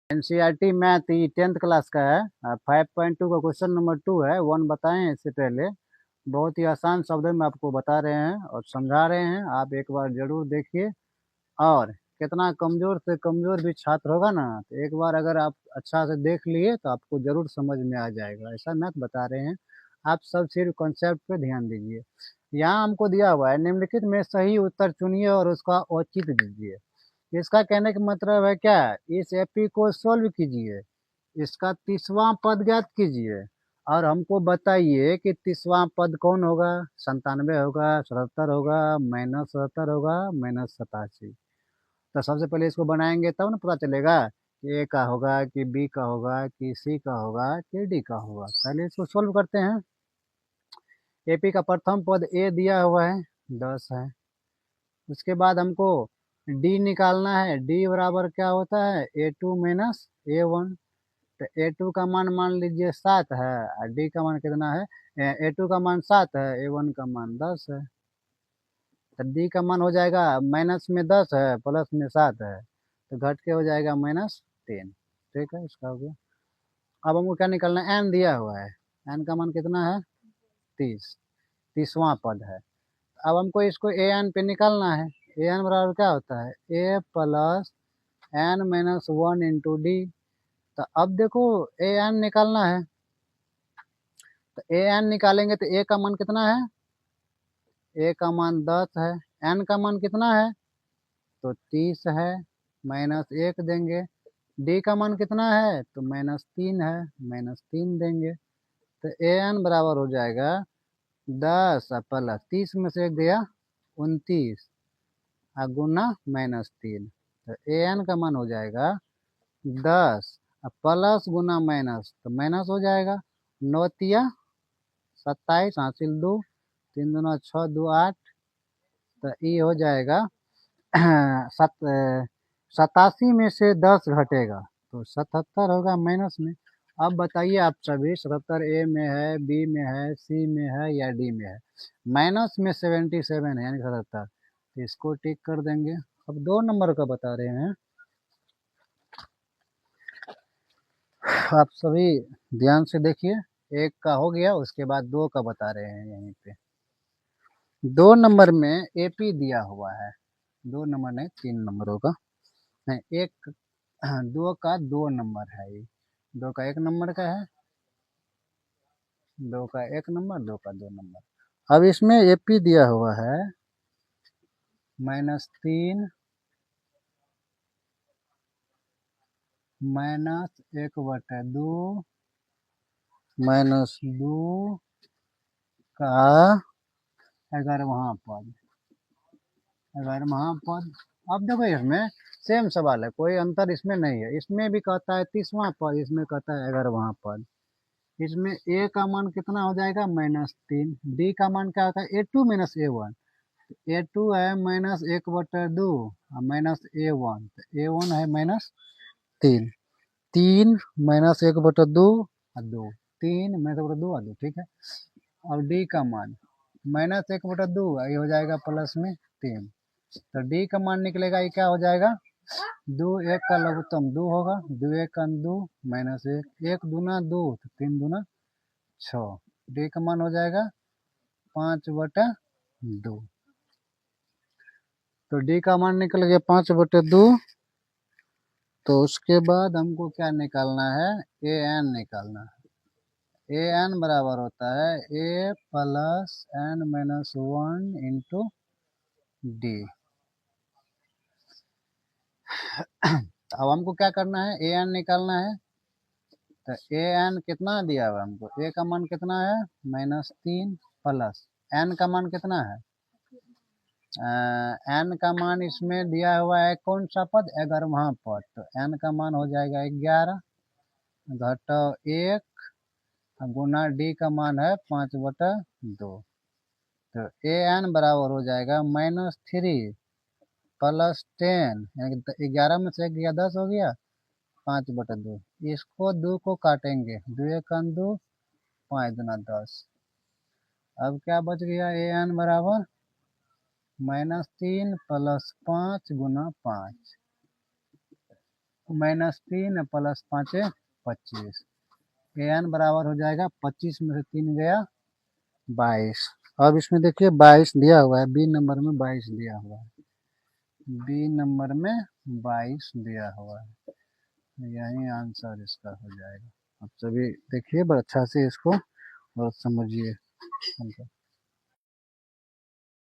NCERT math ये 10th class का है। 5.2 का क्वेश्चन नंबर 2 है। 1 बताएं इससे पहले। बहुत ही आसान शब्दों में आपको बता रहे हैं और समझा रहे हैं, आप एक बार जरूर देखिए। और कितना कमजोर से कमजोर भी छात्र होगा ना, तो एक बार अगर आप अच्छा से देख लिए तो आपको जरूर समझ में आ जाएगा। ऐसा मैथ बता रहे हैं, आप सब सिर्फ कॉन्सेप्ट पे ध्यान दीजिए। यहाँ हमको दिया हुआ है, निम्नलिखित में सही उत्तर चुनिए और उसका औचित्य दीजिए। इसका कहने का मतलब है क्या, इस एपी को सोल्व कीजिए, इसका 30वां पद ज्ञात कीजिए और हमको बताइए कि 30वां पद कौन होगा। 97 होगा, 77 होगा, -77 होगा, -87। तो सबसे पहले इसको बनाएंगे तब ना पता चलेगा कि ए का होगा कि बी का होगा कि सी का होगा कि डी का होगा। पहले इसको सोल्व करते हैं। एपी का प्रथम पद ए दिया हुआ है, 10 है। उसके बाद हमको डी निकालना है। डी बराबर क्या होता है, A2 माइनस A1। तो A2 का मान मान लीजिए 7 है और डी का मान कितना है, A2 का मान 7 है, A1 का मान 10 है। तो डी का मान हो जाएगा, माइनस में 10 है प्लस में 7 है, तो घट के हो जाएगा -3। ठीक है, इसका हो गया। अब हमको क्या निकालना है, एन दिया हुआ है। एन का मान कितना है, 30। 30वां पद है। अब हमको इसको ए एन पे निकालना है। ए एन बराबर क्या होता है, A plus N minus 1 into D. तो अब देखो ए एन निकालना है, तो ए एन निकालेंगे तो ए का मान कितना है, ए का मान 10 है। एन का मान कितना है, तो 30 है, -1 देंगे। डी का मान कितना है, तो -3 है, -3 देंगे। तो ए एन बराबर हो जाएगा 10 प्लस 30 में से 1 गया 29 गुना -3। तो ए एन का मान हो जाएगा 10 प्लस गुना माइनस, तो माइनस हो जाएगा 9 तिया 27, हासिल 2, 3 दूना 6, 2 8। तो ये हो जाएगा 87 में से 10 घटेगा तो 77 होगा माइनस में। अब बताइए आप सभी, 77 ए में है, बी में है, सी में है या डी में है। माइनस में 77 है यानी 77, तो इसको टिक कर देंगे। अब 2 नंबर का बता रहे हैं, आप सभी ध्यान से देखिए। 1 का हो गया, उसके बाद 2 का बता रहे हैं यहीं पे। 2 नंबर में एपी दिया हुआ है। 2 नंबर नहीं, 3 नंबर होगा। नहीं, 2 का 2 नंबर है ये। 2 का 1 नंबर का है, 2 का 1 नंबर, 2 का 2 नंबर। अब इसमें एपी दिया हुआ है -3 -1/2 -2 का 11वां पद। 11वां पद। अब देखो इसमें सेम सवाल है, कोई अंतर इसमें नहीं है। इसमें भी कहता है 30वां पद, इसमें कहता है 11वां पद। इसमें ए का मान कितना हो जाएगा, -3। डी का मान क्या होता है, A2 माइनस A1। A2 है -1/2 और -A1, तो A1 है -3। 3 -1/2 और 2, 3 -1/2 और 2। ठीक है। अब डी का मान -1/2, ये हो जाएगा प्लस में 3। तो डी का मान निकलेगा, ये क्या हो जाएगा, 2 1 का लघुत्तम 2 होगा, 2 1 का 2 -1, 1 दूना 2, तो 3 दूना 6। डी का मान हो जाएगा 5/2। तो डी का मान निकल गया 5/2। तो उसके बाद हमको क्या निकालना है, ए एन निकालना है। ए एन बराबर होता है A plus N minus 1 into D. अब हमको क्या करना है, ए एन निकालना है। तो ए एन कितना दिया हुआ हमको, ए का मान कितना है, -3 प्लस एन का मान कितना है, एन का मान इसमें दिया हुआ है कौन सा पद, 11वां पद। तो एन का मान हो जाएगा 11 घटाओ 1 गुना डी का मान है 5/2। तो ए एन बराबर हो जाएगा -3 प्लस 10, यानी 11 में से 1 गया 10 हो गया, 5/2। इसको 2 को काटेंगे, 2 1 2, 5 दूना 10। अब क्या बच गया, ए एन बराबर -3 प्लस 5 गुना 5। -3 प्लस 5 25। an बराबर हो जाएगा 25 में से 3 गया 22। अब इसमें देखिए 22 दिया हुआ है, बी नंबर में 22 दिया हुआ है, बी नंबर में 22 दिया हुआ है। यही आंसर इसका हो जाएगा। अब सभी देखिए बड़ा अच्छा से इसको और समझिए।